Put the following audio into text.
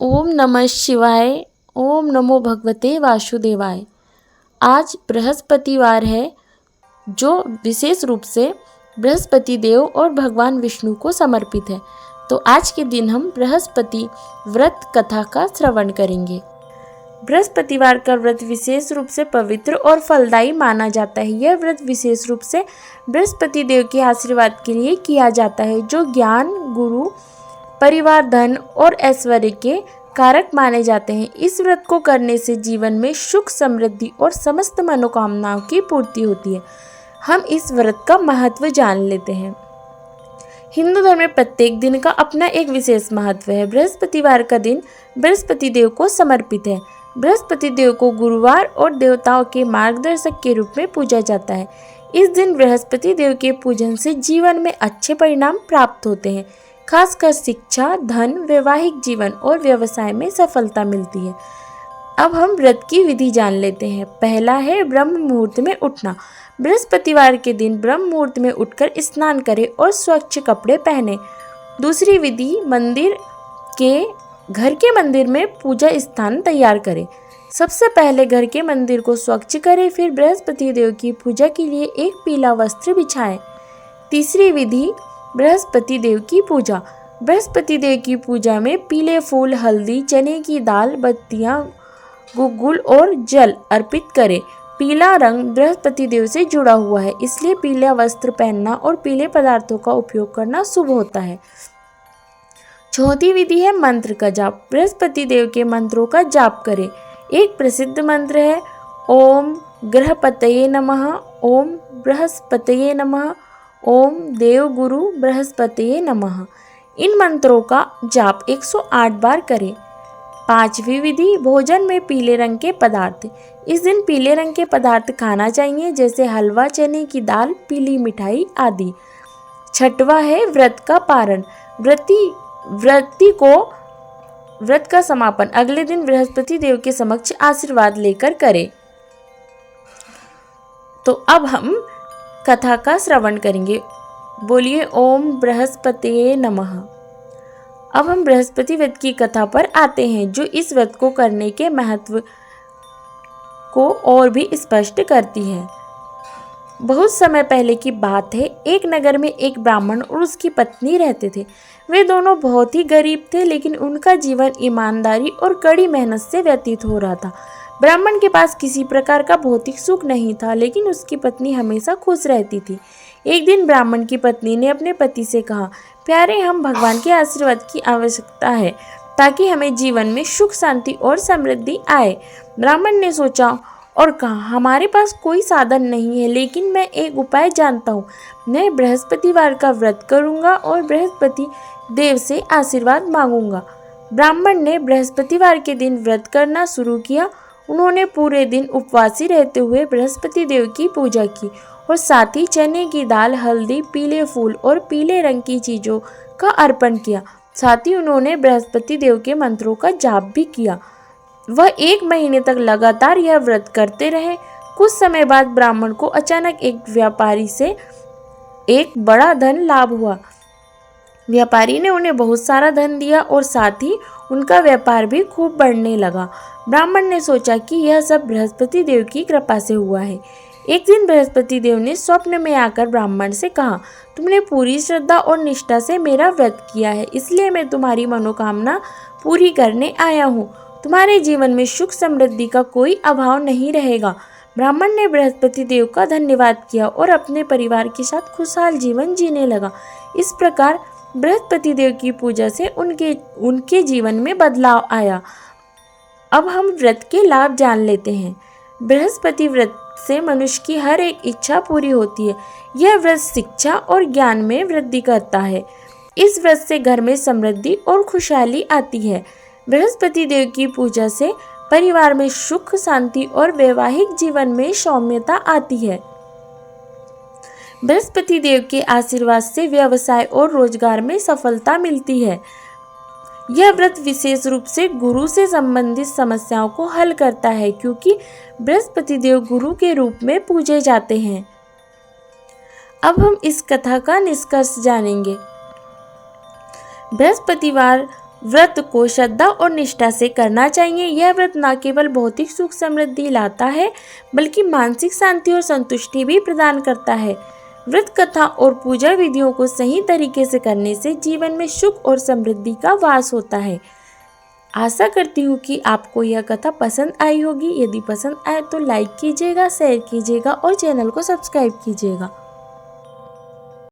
ओम नमः शिवाय। ओम नमो भगवते वासुदेवाय। आज बृहस्पतिवार है, जो विशेष रूप से बृहस्पति देव और भगवान विष्णु को समर्पित है। तो आज के दिन हम बृहस्पति व्रत कथा का श्रवण करेंगे। बृहस्पतिवार का व्रत विशेष रूप से पवित्र और फलदायी माना जाता है। यह व्रत विशेष रूप से बृहस्पति देव के आशीर्वाद के लिए किया जाता है, जो ज्ञान, गुरु, परिवार, धन और ऐश्वर्य के कारक माने जाते हैं। इस व्रत को करने से जीवन में सुख, समृद्धि और समस्त मनोकामनाओं की पूर्ति होती है। हम इस व्रत का महत्व जान लेते हैं। हिंदू धर्म में प्रत्येक दिन का अपना एक विशेष महत्व है। बृहस्पतिवार का दिन बृहस्पति देव को समर्पित है। बृहस्पति देव को गुरुवार और देवताओं के मार्गदर्शक के रूप में पूजा जाता है। इस दिन बृहस्पति देव के पूजन से जीवन में अच्छे परिणाम प्राप्त होते हैं। खासकर शिक्षा, धन, वैवाहिक जीवन और व्यवसाय में सफलता मिलती है। अब हम व्रत की विधि जान लेते हैं। पहला है ब्रह्म मुहूर्त में उठना। बृहस्पतिवार के दिन ब्रह्म मुहूर्त में उठकर स्नान करें और स्वच्छ कपड़े पहने। दूसरी विधि, घर के मंदिर में पूजा स्थान तैयार करें। सबसे पहले घर के मंदिर को स्वच्छ करें, फिर बृहस्पति देव की पूजा के लिए एक पीला वस्त्र बिछाएं। तीसरी विधि, बृहस्पति देव की पूजा। बृहस्पति देव की पूजा में पीले फूल, हल्दी, चने की दाल, बत्तियां, गुग्गुल और जल अर्पित करें। पीला रंग बृहस्पति देव से जुड़ा हुआ है, इसलिए पीला वस्त्र पहनना और पीले पदार्थों का उपयोग करना शुभ होता है। चौथी विधि है मंत्र का जाप। बृहस्पति देव के मंत्रों का जाप करें। एक प्रसिद्ध मंत्र है ओम ग्रहपतये नमः, ओम बृहस्पतये नमः, ओम देव गुरु बृहस्पतये नमः। इन मंत्रों का जाप 108 बार करें। पांचवी विधि, भोजन में पीले रंग के पदार्थ। इस दिन पीले रंग के पदार्थ खाना चाहिए, जैसे हलवा, चने की दाल, पीली मिठाई आदि। छठवा है व्रत का पारण। व्रत का समापन अगले दिन बृहस्पति देव के समक्ष आशीर्वाद लेकर करें। तो अब हम कथा का श्रवण करेंगे। बोलिए ओम बृहस्पतये नमः। अब हम बृहस्पति व्रत की कथा पर आते हैं, जो इस व्रत को करने के महत्व को और भी स्पष्ट करती है। बहुत समय पहले की बात है। एक नगर में एक ब्राह्मण और उसकी पत्नी रहते थे। वे दोनों बहुत ही गरीब थे, लेकिन उनका जीवन ईमानदारी और कड़ी मेहनत से व्यतीत हो रहा था। ब्राह्मण के पास किसी प्रकार का भौतिक सुख नहीं था, लेकिन उसकी पत्नी हमेशा खुश रहती थी। एक दिन ब्राह्मण की पत्नी ने अपने पति से कहा, प्यारे, हम भगवान के आशीर्वाद की आवश्यकता है, ताकि हमें जीवन में सुख, शांति और समृद्धि आए। ब्राह्मण ने सोचा और कहा, हमारे पास कोई साधन नहीं है, लेकिन मैं एक उपाय जानता हूँ। मैं बृहस्पतिवार का व्रत करूँगा और बृहस्पति देव से आशीर्वाद मांगूंगा। ब्राह्मण ने बृहस्पतिवार के दिन व्रत करना शुरू किया। उन्होंने पूरे दिन उपवासी रहते हुए बृहस्पति देव की पूजा की और साथ ही चने की दाल, हल्दी, पीले फूल और पीले रंग की चीज़ों का अर्पण किया। साथ ही उन्होंने बृहस्पति देव के मंत्रों का जाप भी किया। वह 1 महीने तक लगातार यह व्रत करते रहे। कुछ समय बाद ब्राह्मण को अचानक एक व्यापारी से एक बड़ा धन लाभ हुआ। व्यापारी ने उन्हें बहुत सारा धन दिया और साथ ही उनका व्यापार भी खूब बढ़ने लगा। ब्राह्मण ने सोचा कि यह सब बृहस्पति देव की कृपा से हुआ है। एक दिन बृहस्पति देव ने स्वप्न में आकर ब्राह्मण से कहा, तुमने पूरी श्रद्धा और निष्ठा से मेरा व्रत किया है, इसलिए मैं तुम्हारी मनोकामना पूरी करने आया हूँ। तुम्हारे जीवन में सुख, समृद्धि का कोई अभाव नहीं रहेगा। ब्राह्मण ने बृहस्पति देव का धन्यवाद किया और अपने परिवार के साथ खुशहाल जीवन जीने लगा। इस प्रकार बृहस्पति देव की पूजा से उनके जीवन में बदलाव आया। अब हम व्रत के लाभ जान लेते हैं। बृहस्पति व्रत से मनुष्य की हर एक इच्छा पूरी होती है। यह व्रत शिक्षा और ज्ञान में वृद्धि करता है। इस व्रत से घर में समृद्धि और खुशहाली आती है। बृहस्पति देव की पूजा से परिवार में सुख, शांति और वैवाहिक जीवन में सौम्यता आती है। बृहस्पति देव के आशीर्वाद से व्यवसाय और रोजगार में सफलता मिलती है। यह व्रत विशेष रूप से गुरु से संबंधित समस्याओं को हल करता है, क्योंकि बृहस्पति देव गुरु के रूप में पूजे जाते हैं। अब हम इस कथा का निष्कर्ष जानेंगे। बृहस्पतिवार व्रत को श्रद्धा और निष्ठा से करना चाहिए। यह व्रत न केवल भौतिक सुख समृद्धि लाता है बल्कि मानसिक शांति और संतुष्टि भी प्रदान करता है। व्रत कथा और पूजा विधियों को सही तरीके से करने से जीवन में सुख और समृद्धि का वास होता है। आशा करती हूँ कि आपको यह कथा पसंद आई होगी। यदि पसंद आए तो लाइक कीजिएगा, शेयर कीजिएगा और चैनल को सब्सक्राइब कीजिएगा।